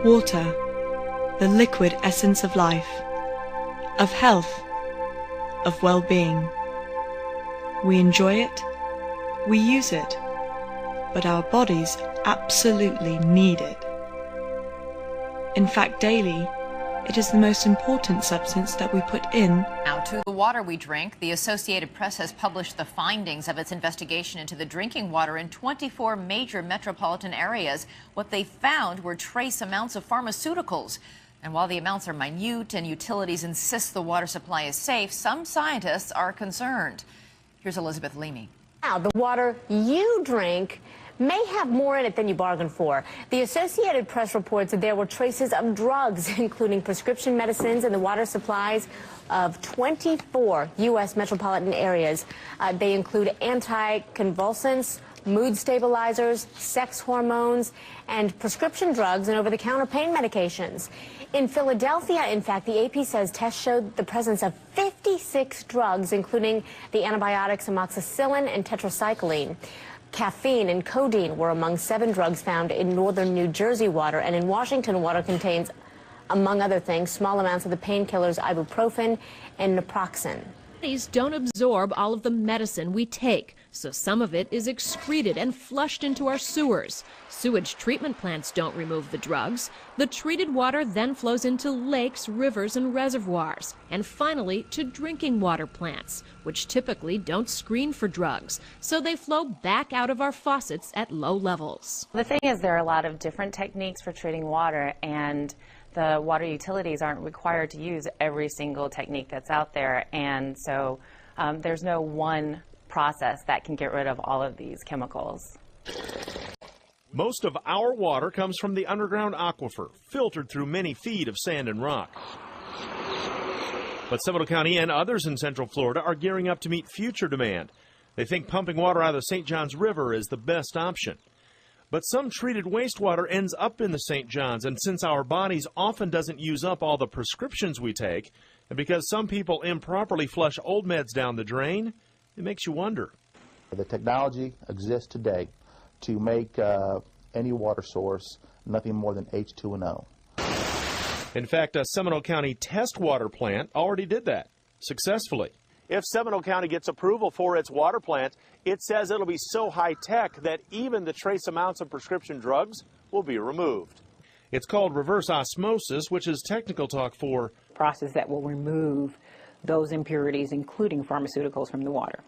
Water, the liquid essence of life, of health, of well-being. We enjoy it, we use it, but our bodies absolutely need it. In fact, daily, it is the most important substance that we put in. Now to the water we drink. The Associated Press has published the findings of its investigation into the drinking water in 24 major metropolitan areas. What they found were trace amounts of pharmaceuticals. And while the amounts are minute and utilities insist the water supply is safe, some scientists are concerned. Here's Elizabeth Leamy. Now, the water you drink may have more in it than you bargained for. The Associated Press reports that there were traces of drugs, including prescription medicines, in the water supplies of 24 U.S. metropolitan areas. They include anticonvulsants, mood stabilizers, sex hormones, and prescription drugs and over-the-counter pain medications. In Philadelphia, in fact, the AP says tests showed the presence of 56 drugs, including the antibiotics amoxicillin and tetracycline. Caffeine and codeine were among 7 drugs found in northern New Jersey water, and in Washington, water contains, among other things, small amounts of the painkillers ibuprofen and naproxen. Bodies don't absorb all of the medicine we take, so some of it is excreted and flushed into our sewers. Sewage treatment plants don't remove the drugs. The treated water then flows into lakes, rivers, and reservoirs, and finally to drinking water plants, which typically don't screen for drugs, so they flow back out of our faucets at low levels. The thing is, there are a lot of different techniques for treating water, and the water utilities aren't required to use every single technique that's out there, and so there's no one process that can get rid of all of these chemicals. Most of our water comes from the underground aquifer, filtered through many feet of sand and rock. But Seminole County and others in Central Florida are gearing up to meet future demand. They think pumping water out of the St. Johns River is the best option. But some treated wastewater ends up in the St. Johns, and since our bodies often doesn't use up all the prescriptions we take, and because some people improperly flush old meds down the drain, it makes you wonder. The technology exists today to make any water source nothing more than H2O. In fact, a Seminole County test water plant already did that successfully. If Seminole County gets approval for its water plant, it says it'll be so high-tech that even the trace amounts of prescription drugs will be removed. It's called reverse osmosis, which is technical talk for process that will remove those impurities, including pharmaceuticals, from the water.